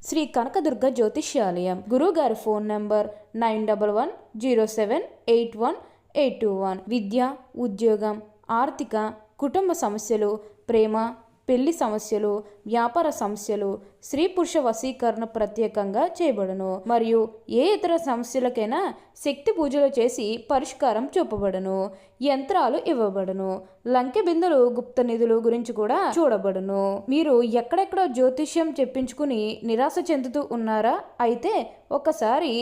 శ్రీ కనకదుర్గ జ్యోతిష్యాలయం. గురువుగారి phone number 9117781821. విద్య, ఉద్యోగం, ఆర్థిక, కుటుంబ సమస్యలు, ప్రేమ, పెళ్లి సమస్యలు, వ్యాపార సమస్యలు, స్త్రీ పురుష వశీకరణ ప్రత్యేకంగా చేయబడును. మరియు ఏ ఇతర సమస్యలకైనా శక్తి పూజలు చేసి పరిష్కారం చూపబడును. యంత్రాలు ఇవ్వబడును. లంకె బిందులు, గుప్త నిధులు గురించి కూడా చూడబడును. మీరు ఎక్కడెక్కడో జ్యోతిష్యం చెప్పించుకుని నిరాశ చెందుతూ ఉన్నారా? అయితే ఒకసారి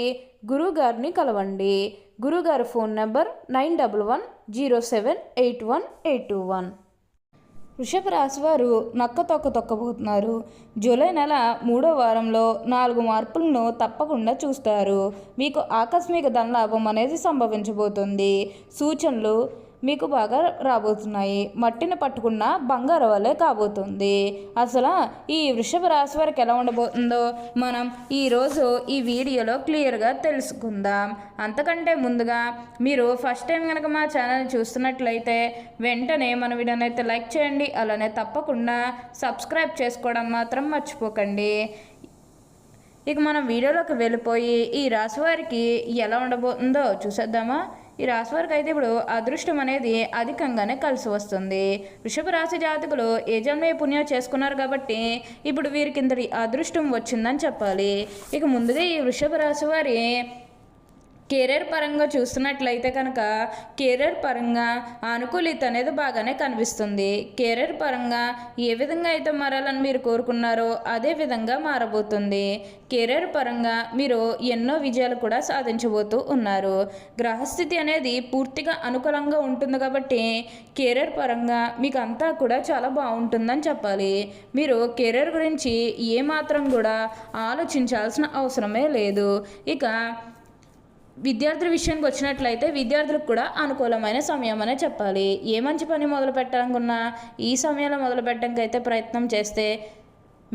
గురువుగారిని కలవండి. గురువుగారి ఫోన్ నంబర్ 9110781821. వృషభ రాశి వారు నక్క తొక్కబోతున్నారు. జూలై నెల 3వ వారంలో 4 మార్పులను తప్పకుండా చూస్తారు. మీకు ఆకస్మిక ధనలాభం అనేది సంభవించబోతుంది. సూచనలు మీకు బాగా రాబోతున్నాయి. మట్టిని పట్టుకున్న బంగారం వల్లే కాబోతుంది. అసలు ఈ వృషభ రాశి వారికి ఎలా ఉండబోతుందో మనం ఈరోజు ఈ వీడియోలో క్లియర్గా తెలుసుకుందాం. అంతకంటే ముందుగా మీరు ఫస్ట్ టైం కనుక మా ఛానల్ని చూస్తున్నట్లయితే వెంటనే మన వీడియోని అయితే లైక్ చేయండి. అలానే తప్పకుండా సబ్స్క్రైబ్ చేసుకోవడం మాత్రం మర్చిపోకండి. ఇక మనం వీడియోలోకి వెళ్ళిపోయి ఈ రాశి వారికి ఎలా ఉండబోతుందో చూసేద్దామా. ఈ రాశి వారికి అయితే ఇప్పుడు అదృష్టం అనేది అధికంగానే కలిసి వస్తుంది. వృషభ రాశి జాతకులు ఏ జన్మే పుణ్యం చేసుకున్నారు కాబట్టి ఇప్పుడు వీరికి ఇంతటి అదృష్టం వచ్చిందని చెప్పాలి. ఇక ముందుగా ఈ వృషభ రాశి వారి కెరీర్ పరంగా చూస్తున్నట్లయితే కనుక కెరీర్ పరంగా అనుకూలిత అనేది బాగానే కనిపిస్తుంది. కెరీర్ పరంగా ఏ విధంగా అయితే మారాలని మీరు కోరుకున్నారో అదే విధంగా మారబోతుంది. కెరీర్ పరంగా మీరు ఎన్నో విజయాలు కూడా సాధించబోతూ ఉన్నారు. గ్రహస్థితి అనేది పూర్తిగా అనుకూలంగా ఉంటుంది కాబట్టి కెరీర్ పరంగా మీకు అంతా కూడా చాలా బాగుంటుందని చెప్పాలి. మీరు కెరీర్ గురించి ఏమాత్రం కూడా ఆలోచించాల్సిన అవసరమే లేదు. ఇక విద్యార్థుల విషయానికి వచ్చినట్లయితే విద్యార్థులకు కూడా అనుకూలమైన సమయం అనే చెప్పాలి. ఏ మంచి పని మొదలు పెట్టాలనుకున్నా ఈ సమయంలో మొదలు పెట్టడానికి అయితే ప్రయత్నం చేస్తే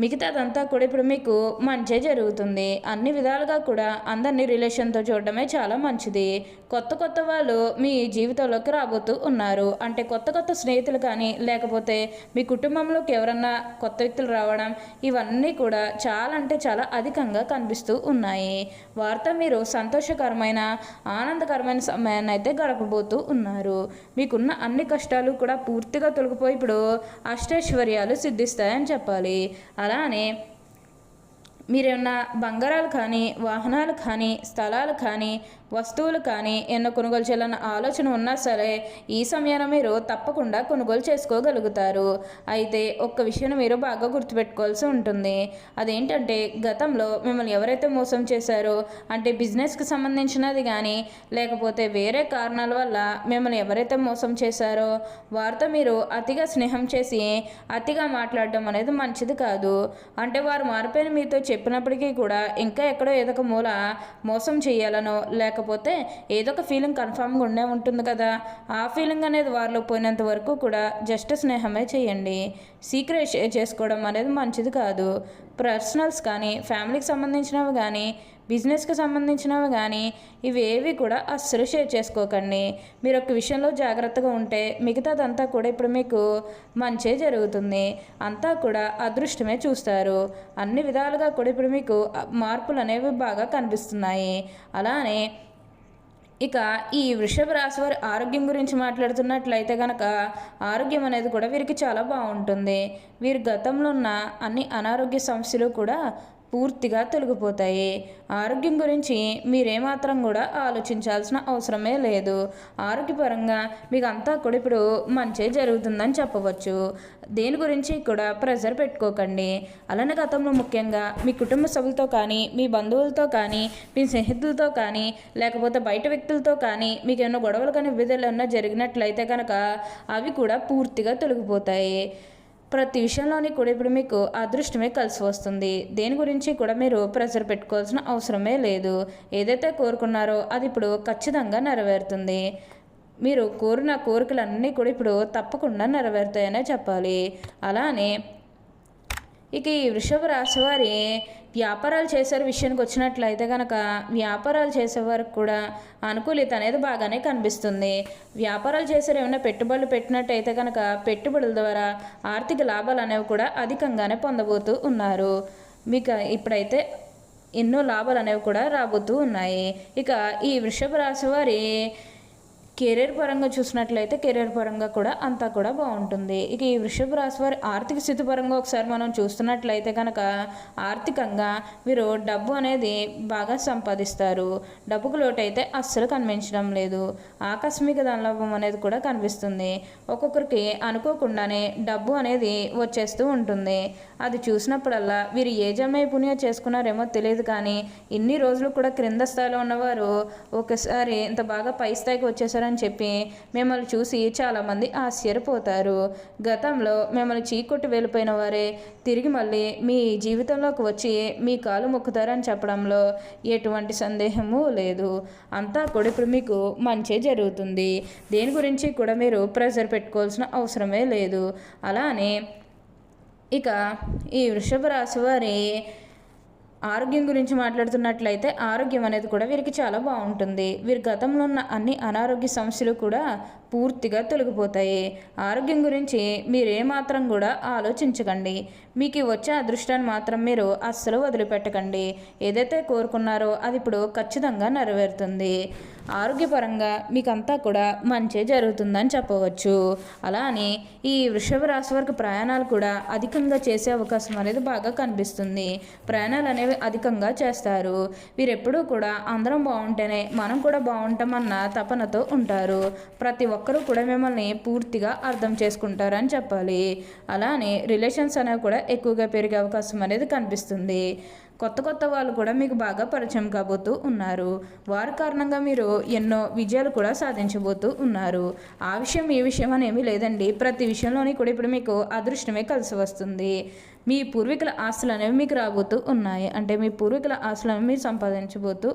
మిగతాదంతా కూడా ఇప్పుడు మీకు మంచే జరుగుతుంది. అన్ని విధాలుగా కూడా అందరినీ రిలేషన్తో చూడడమే చాలా మంచిది. కొత్త వాళ్ళు మీ జీవితంలోకి రాబోతూ ఉన్నారు. అంటే కొత్త స్నేహితులు కానీ లేకపోతే మీ కుటుంబంలోకి ఎవరన్నా కొత్త వ్యక్తులు రావడం ఇవన్నీ కూడా చాలా అంటే చాలా అధికంగా కనిపిస్తూ ఉన్నాయి. వారితో మీరు సంతోషకరమైన ఆనందకరమైన సమయాన్ని అయితే గడపబోతూ ఉన్నారు. మీకున్న అన్ని కష్టాలు కూడా పూర్తిగా తొలగిపోయి ఇప్పుడు అష్టైశ్వర్యాలు సిద్ధిస్తాయని చెప్పాలి. అలానే మీరేమన్నా బంగారాలు కానీ వాహనాలు కానీ స్థలాలు కానీ వస్తువులు కానీ ఎన్నో కొనుగోలు చేయాలన్న ఆలోచన ఉన్నా సరే ఈ సమయంలో మీరు తప్పకుండా కొనుగోలు చేసుకోగలుగుతారు. అయితే ఒక్క విషయం మీరు బాగా గుర్తుపెట్టుకోవాల్సి ఉంటుంది. అదేంటంటే గతంలో మిమ్మల్ని ఎవరైతే మోసం చేశారో అంటే బిజినెస్కి సంబంధించినది కానీ లేకపోతే వేరే కారణాల వల్ల మిమ్మల్ని ఎవరైతే మోసం చేశారో వారితో మీరు అతిగా స్నేహం చేసి అతిగా మాట్లాడడం అనేది మంచిది కాదు. అంటే వారు మారిపోయిన మీతో చెప్పినప్పటికీ కూడా ఇంకా ఎక్కడో ఏదో ఒక మూల మోసం చేయాలనో లేకపోతే ఏదో ఒక ఫీలింగ్ కన్ఫామ్గా ఉండే ఉంటుంది కదా. ఆ ఫీలింగ్ అనేది వారిలో పోయినంత వరకు కూడా జస్ట్ స్నేహమే చేయండి. సీక్రెట్ షేర్ చేసుకోవడం అనేది మంచిది కాదు. పర్సనల్స్ కానీ ఫ్యామిలీకి సంబంధించినవి కానీ బిజినెస్కి సంబంధించినవి కానీ ఇవేవి కూడా అస్సలు షేర్ చేసుకోకండి. మీరు ఒక విషయంలో జాగ్రత్తగా ఉంటే మిగతాదంతా కూడా ఇప్పుడు మీకు మంచే జరుగుతుంది. అంతా కూడా అదృష్టమే చూస్తారు. అన్ని విధాలుగా కూడా ఇప్పుడు మీకు మార్పులు అనేవి బాగా కనిపిస్తున్నాయి. అలానే ఇక ఈ వృషభ రాశి వారి ఆరోగ్యం గురించి మాట్లాడుతున్నట్లయితే కనుక ఆరోగ్యం అనేది కూడా వీరికి చాలా బాగుంటుంది. వీరి గతంలో ఉన్న అన్ని అనారోగ్య సమస్యలు కూడా పూర్తిగా తొలగిపోతాయి. ఆరోగ్యం గురించి మీరేమాత్రం కూడా ఆలోచించాల్సిన అవసరమే లేదు. ఆరోగ్యపరంగా మీకు అంతా కూడా ఇప్పుడు మంచి జరుగుతుందని చెప్పవచ్చు. దేని గురించి కూడా ప్రెషర్ పెట్టుకోకండి. అలానే గతంలో ముఖ్యంగా మీ కుటుంబ సభ్యులతో కానీ మీ బంధువులతో కానీ మీ స్నేహితులతో కానీ లేకపోతే బయట వ్యక్తులతో కానీ మీకు ఏమైనా గొడవలు కానీ వివిధలు ఏమైనా జరిగినట్లయితే కనుక అవి కూడా పూర్తిగా తొలగిపోతాయి. ప్రతి విషయంలోని కూడా ఇప్పుడు మీకు అదృష్టమే కలిసి వస్తుంది. దేని గురించి కూడా మీరు ప్రెషర్ పెట్టుకోవాల్సిన అవసరమే లేదు. ఏదైతే కోరుకున్నారో అది ఇప్పుడు ఖచ్చితంగా నెరవేరుతుంది. మీరు కోరిన కోరికలన్నీ కూడా ఇప్పుడు తప్పకుండా నెరవేరుతాయనే చెప్పాలి. అలానే ఇక ఈ వృషభ రాశి వారి వ్యాపారాలు చేసే విషయానికి వచ్చినట్లయితే కనుక వ్యాపారాలు చేసేవారికి కూడా అనుకూలిత అనేది బాగానే కనిపిస్తుంది. వ్యాపారాలు చేసే ఏమైనా పెట్టుబడులు పెట్టినట్టయితే కనుక పెట్టుబడుల ద్వారా ఆర్థిక లాభాలు అనేవి కూడా అధికంగానే పొందబోతూ ఉన్నారు. మీకు ఇప్పుడైతే ఎన్నో లాభాలు అనేవి కూడా రాబోతూ ఉన్నాయి. ఇక ఈ వృషభ రాశి వారి కెరీర్ పరంగా చూసినట్లయితే కెరీర్ పరంగా కూడా అంతా కూడా బాగుంటుంది. ఇక ఈ వృషభ రాశి వారి ఆర్థిక స్థితి పరంగా ఒకసారి మనం చూస్తున్నట్లయితే కనుక ఆర్థికంగా వీరు డబ్బు అనేది బాగా సంపాదిస్తారు. డబ్బుకు లోటు అయితే అస్సలు కనిపించడం లేదు. ఆకస్మిక ధనలాభం అనేది కూడా కనిపిస్తుంది. ఒక్కొక్కరికి అనుకోకుండానే డబ్బు అనేది వచ్చేస్తూ ఉంటుంది. అది చూసినప్పుడల్లా వీరు ఏ జన్మైపుణ్యం చేసుకున్నారేమో తెలియదు, కానీ ఇన్ని రోజులు కూడా క్రింద స్థాయిలో ఉన్నవారు ఒకసారి ఇంత బాగా పై స్థాయికి వచ్చేసారు అని చెప్పి మిమ్మల్ని చూసి చాలామంది ఆశ్చర్యపోతారు. గతంలో మిమ్మల్ని చీకొట్టి వెళ్ళిపోయిన వారే తిరిగి మళ్ళీ మీ జీవితంలోకి వచ్చి మీ కాలు మొక్కుతారని చెప్పడంలో ఎటువంటి సందేహము లేదు. అంతా కూడా ఇప్పుడు మీకు మంచి జరుగుతుంది. దేని గురించి కూడా మీరు ప్రెషర్ పెట్టుకోవాల్సిన అవసరమే లేదు. అలానే ఇక ఈ వృషభ రాశి వారి ఆరోగ్యం గురించి మాట్లాడుతున్నట్లయితే ఆరోగ్యం అనేది కూడా వీరికి చాలా బాగుంటుంది. వీరి గతంలో ఉన్న అన్ని అనారోగ్య సమస్యలు కూడా పూర్తిగా తొలగిపోతాయి. ఆరోగ్యం గురించి మీరేమాత్రం కూడా ఆలోచించకండి. మీకు వచ్చే అదృష్టాన్ని మాత్రం మీరు అస్సలు వదిలిపెట్టకండి. ఏదైతే కోరుకున్నారో అది ఇప్పుడు ఖచ్చితంగా నెరవేరుతుంది. ఆరోగ్యపరంగా మీకంతా కూడా మంచి జరుగుతుందని చెప్పవచ్చు. అలానే ఈ వృషభ రాశి వారికి ప్రయాణాలు కూడా అధికంగా చేసే అవకాశం అనేది బాగా కనిపిస్తుంది. ప్రయాణాలు అనేవి అధికంగా చేస్తారు. వీరెప్పుడూ కూడా అందరం బాగుంటేనే మనం కూడా బాగుంటామన్న తపనతో ఉంటారు. ప్రతి ఒక్కరూ కూడా మిమ్మల్ని పూర్తిగా అర్థం చేసుకుంటారని చెప్పాలి. అలానే రిలేషన్స్ అనేవి కూడా ఎక్కువగా పెరిగే అవకాశం అనేది కనిపిస్తుంది. కొత్త వాళ్ళు కూడా మీకు బాగా పరిచయం కాబోతూ ఉన్నారు. వారి కారణంగా మీరు ఎన్నో విజయాలు కూడా సాధించబోతూ ఉన్నారు. ఆ విషయం ఈ విషయం అనేమి లేదండి. ప్రతి విషయంలోని కూడా ఇప్పుడు మీకు అదృష్టమే కలిసి వస్తుంది. మీ పూర్వీకుల ఆస్తులు అనేవి మీకు రాబోతూ ఉన్నాయి. అంటే మీ పూర్వీకుల ఆస్తులను మీరు సంపాదించబోతూ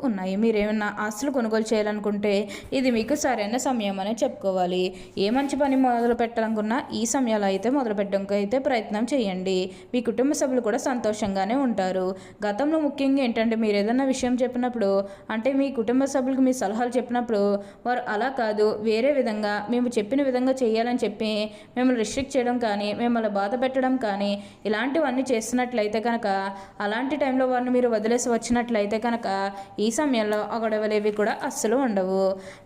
ఉన్నాయి. మీరేమన్నా ఆస్తులు కొనుగోలు చేయాలనుకుంటే ఇది మీకు సరైన సమయం అనే చెప్పుకోవాలి. ఏ మంచి పని మొదలు పెట్టాలనుకున్నా ఈ సమయాలు అయితే మొదలు పెట్టడానికి అయితే ప్రయత్నం చేయండి. మీ కుటుంబ సభ్యులు కూడా సంతోషంగానే ఉంటారు. గతంలో ముఖ్యంగా ఏంటంటే మీరు ఏదైనా విషయం చెప్పినప్పుడు, అంటే మీ కుటుంబ సభ్యులకు మీ సలహాలు చెప్పినప్పుడు వారు అలా కాదు వేరే విధంగా మేము చెప్పిన విధంగా చేయాలని చెప్పి మిమ్మల్ని రిస్ట్రిక్ట్ చేయడం కానీ మిమ్మల్ని బాధ పెట్టడం కానీ ఇలాంటివన్నీ చేస్తున్నట్లయితే కనుక అలాంటి టైంలో వారిని మీరు వదిలేసి వచ్చినట్లయితే కనుక ఈ సమయంలో గొడవలేవి కూడా అస్సలు ఉండవు.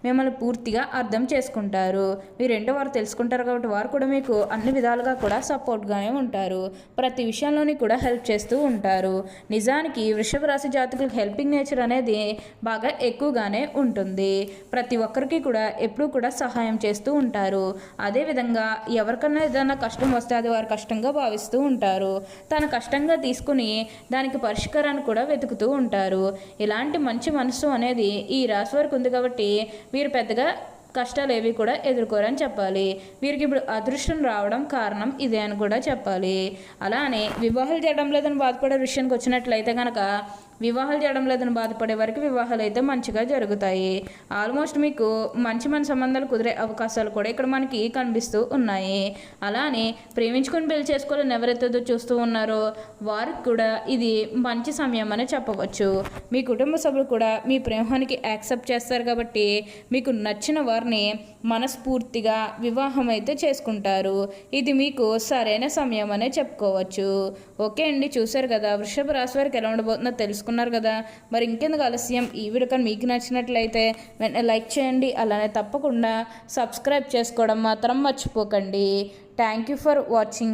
మిమ్మల్ని పూర్తిగా అర్థం చేసుకుంటారు. మీరేంటో వారు తెలుసుకుంటారు కాబట్టి వారు కూడా మీకు అన్ని విధాలుగా కూడా సపోర్ట్గానే ఉంటారు. ప్రతి విషయంలోని కూడా హెల్ప్ చేస్తూ ఉంటారు. నిజానికి వృషభ రాశి జాతకులకు హెల్పింగ్ నేచర్ అనేది బాగా ఎక్కువగానే ఉంటుంది. ప్రతి ఒక్కరికి కూడా ఎప్పుడూ కూడా సహాయం చేస్తూ ఉంటారు. అదేవిధంగా ఎవరికన్నా ఏదైనా కష్టం వస్తే అది వారు కష్టంగా భావిస్తూ ఉంటారు. తన కష్టంగా తీసుకుని దానికి పరిష్కారాన్ని కూడా వెతుకుతూ ఉంటారు. ఇలాంటి మంచి మనసు అనేది ఈ రాశి వారికి ఉంది కాబట్టి వీరు పెద్దగా కష్టాలు ఏవి కూడా ఎదుర్కోరని చెప్పాలి. వీరికి ఇప్పుడు అదృష్టం రావడం కారణం ఇదే అని కూడా చెప్పాలి. అలానే వివాహాలు చేయడం లేదని బాధపడే విషయానికి వచ్చినట్లయితే కనుక వివాహాలు చేయడం లేదని బాధపడే వారికి వివాహాలు అయితే మంచిగా జరుగుతాయి. ఆల్మోస్ట్ మీకు మంచి సంబంధాలు కుదిరే అవకాశాలు కూడా ఇక్కడ మనకి కనిపిస్తూ ఉన్నాయి. అలానే ప్రేమించుకొని పెళ్లి చేసుకోవాలని ఎవరైతే చూస్తూ ఉన్నారో వారికి కూడా ఇది మంచి సమయం అని చెప్పవచ్చు. మీ కుటుంబ సభ్యులు కూడా మీ ప్రేమానికి యాక్సెప్ట్ చేస్తారు కాబట్టి మీకు నచ్చిన వారిని మనస్ఫూర్తిగా వివాహం అయితే చేసుకుంటారు. ఇది మీకు సరైన సమయం అనే చెప్పుకోవచ్చు. ఓకే అండి, చూశారు కదా వృషభ రాశి వారికి ఎలా ఉండబోతుందో తెలుసుకున్నారు కదా. మరి ఇంకెందుకు ఆలస్యం, ఈ వీడియో కానీ మీకు నచ్చినట్లయితే వెంటనే లైక్ చేయండి. అలానే తప్పకుండా సబ్స్క్రైబ్ చేసుకోవడం మాత్రం మర్చిపోకండి. Thank you for watching.